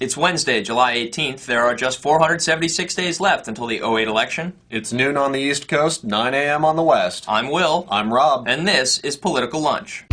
It's Wednesday, July 18th. There are just 476 days left until the '08 election. It's noon on the East Coast, 9 a.m. on the West. I'm Will. I'm Rob. And this is Political Lunch.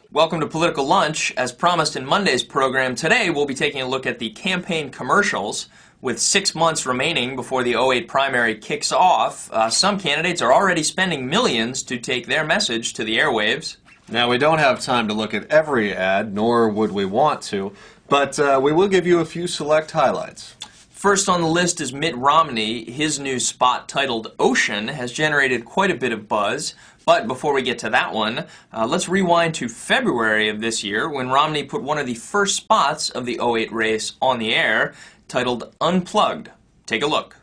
Welcome to Political Lunch. As promised in Monday's program, today we'll be taking a look at the campaign commercials. With 6 months remaining before the '08 primary kicks off, some candidates are already spending millions to take their message to the airwaves. Now, we don't have time to look at every ad, nor would we want to, but we will give you a few select highlights. First on the list is Mitt Romney. His new spot titled Ocean has generated quite a bit of buzz. But before we get to that one, let's rewind to February of this year when Romney put one of the first spots of the '08 race on the air, titled Unplugged. Take a look.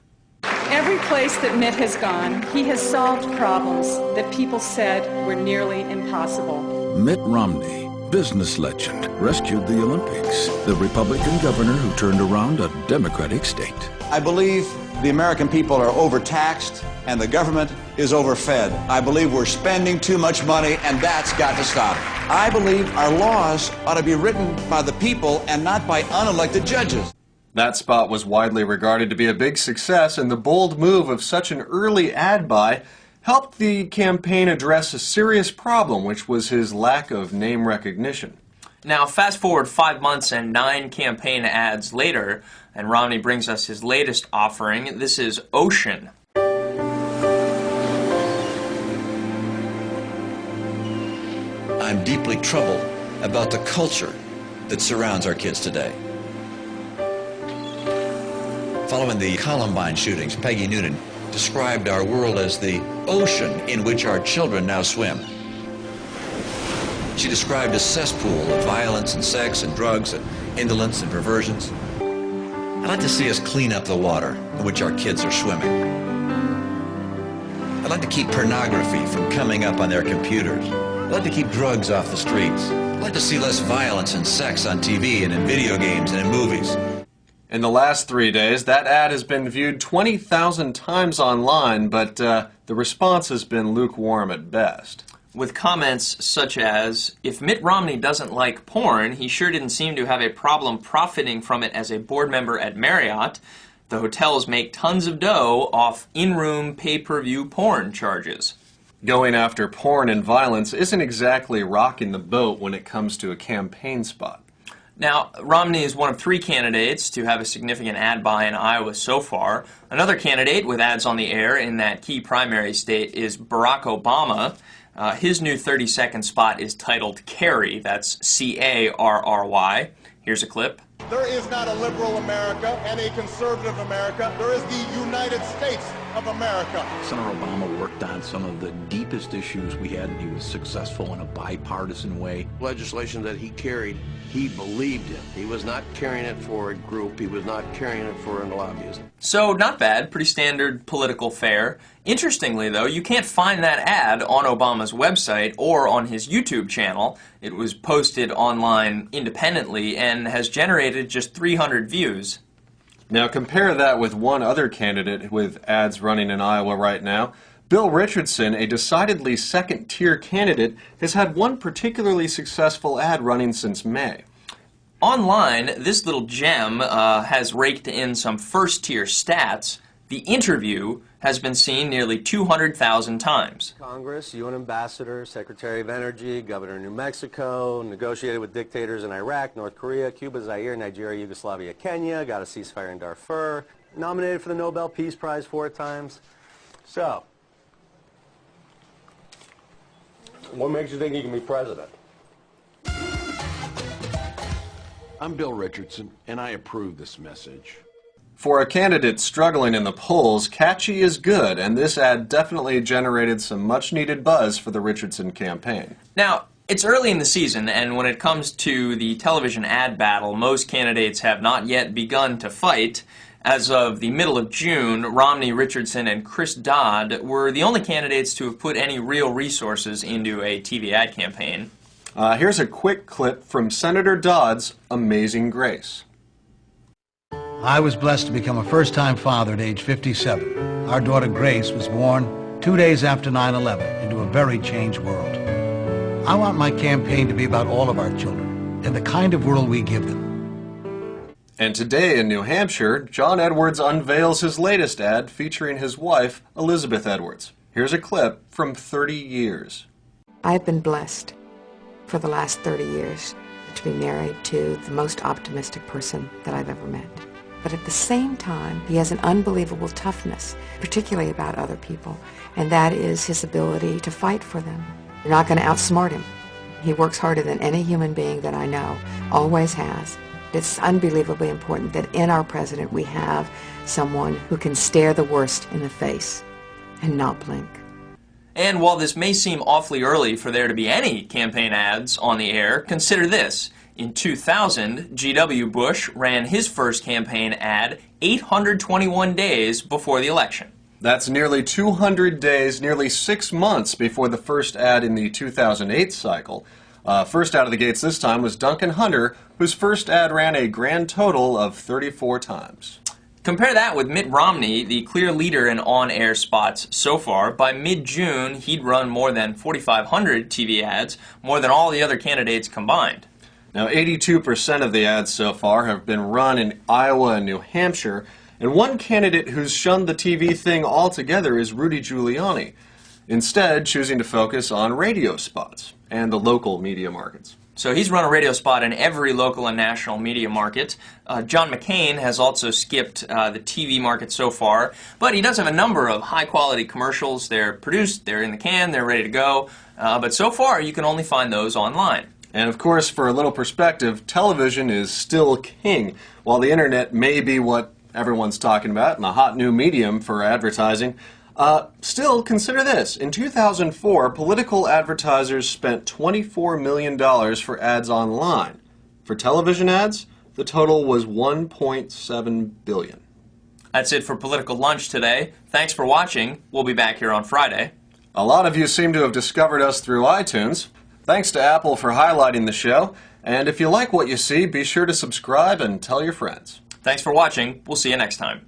Every place that Mitt has gone, he has solved problems that people said were nearly impossible. Mitt Romney, business legend, rescued the Olympics, the Republican governor who turned around a Democratic state. I believe the American people are overtaxed and the government is overfed. I believe we're spending too much money, and that's got to stop. I believe our laws ought to be written by the people and not by unelected judges. That spot was widely regarded to be a big success, and the bold move of such an early ad buy helped the campaign address a serious problem, which was his lack of name recognition. Now, fast forward 5 months and 9 campaign ads later, and Romney brings us his latest offering. This is Ocean. I'm deeply troubled about the culture that surrounds our kids today. Following the Columbine shootings, Peggy Noonan described our world as the ocean in which our children now swim. She described a cesspool of violence and sex and drugs and indolence and perversions. I'd like to see us clean up the water in which our kids are swimming. I'd like to keep pornography from coming up on their computers. I'd like to keep drugs off the streets. I'd like to see less violence and sex on TV and in video games and in movies. In the last 3 days, that ad has been viewed 20,000 times online, but the response has been lukewarm at best. With comments such as, if Mitt Romney doesn't like porn, he sure didn't seem to have a problem profiting from it as a board member at Marriott. The hotels make tons of dough off in-room pay-per-view porn charges. Going after porn and violence isn't exactly rocking the boat when it comes to a campaign spot. Now, Romney is one of 3 candidates to have a significant ad buy in Iowa so far. Another candidate with ads on the air in that key primary state is Barack Obama. His new 30-second spot is titled Carry. That's C-A-R-R-Y. Here's a clip. There is not a liberal America and a conservative America. There is the United States of America. Senator Obama worked on some of the deepest issues we had, and he was successful in a bipartisan way. Legislation that he carried, he believed in. He was not carrying it for a group. He was not carrying it for a lobbyist. So, not bad. Pretty standard political fare. Interestingly, though, you can't find that ad on Obama's website or on his YouTube channel. It was posted online independently and has generated just 300 views. Now compare that with one other candidate with ads running in Iowa right now. Bill Richardson, a decidedly second-tier candidate, has had one particularly successful ad running since May. Online, this little gem has raked in some first-tier stats. The interview has been seen nearly 200,000 times. Congress, UN Ambassador, Secretary of Energy, Governor of New Mexico, negotiated with dictators in Iraq, North Korea, Cuba, Zaire, Nigeria, Yugoslavia, Kenya, got a ceasefire in Darfur, nominated for the Nobel Peace Prize 4 times. So, What makes you think he can be president? I'm Bill Richardson, and I approve this message. For a candidate struggling in the polls, catchy is good, and this ad definitely generated some much-needed buzz for the Richardson campaign. Now, it's early in the season, and when it comes to the television ad battle, most candidates have not yet begun to fight. As of the middle of June, Romney, Richardson, and Chris Dodd were the only candidates to have put any real resources into a TV ad campaign. Here's a quick clip from Senator Dodd's Amazing Grace. I was blessed to become a first-time father at age 57. Our daughter Grace was born 2 days after 9/11 into a very changed world. I want my campaign to be about all of our children and the kind of world we give them. And today in New Hampshire, John Edwards unveils his latest ad featuring his wife, Elizabeth Edwards. Here's a clip from 30 years. I've been blessed for the last 30 years to be married to the most optimistic person that I've ever met. But at the same time, he has an unbelievable toughness, particularly about other people, and that is his ability to fight for them. You're not going to outsmart him. He works harder than any human being that I know, always has. It's unbelievably important that in our president we have someone who can stare the worst in the face and not blink. And while this may seem awfully early for there to be any campaign ads on the air, consider this. In 2000, G.W. Bush ran his first campaign ad 821 days before the election. That's nearly 200 days, nearly 6 months before the first ad in the 2008 cycle. First out of the gates this time was Duncan Hunter, whose first ad ran a grand total of 34 times. Compare that with Mitt Romney, the clear leader in on-air spots so far. By mid-June, he'd run more than 4,500 TV ads, more than all the other candidates combined. Now, 82% of the ads so far have been run in Iowa and New Hampshire, and one candidate who's shunned the TV thing altogether is Rudy Giuliani, instead choosing to focus on radio spots and the local media markets. So he's run a radio spot in every local and national media market. John McCain has also skipped the TV market so far, but he does have a number of high-quality commercials. They're produced, they're in the can, they're ready to go, but so far you can only find those online. And of course, for a little perspective, television is still king. While the internet may be what everyone's talking about and a hot new medium for advertising, still consider this. In 2004, political advertisers spent $24 million for ads online. For television ads, the total was $1.7 billion. That's it for Political Lunch today. Thanks for watching. We'll be back here on Friday. A lot of you seem to have discovered us through iTunes. Thanks to Apple for highlighting the show. And if you like what you see, be sure to subscribe and tell your friends. Thanks for watching. We'll see you next time.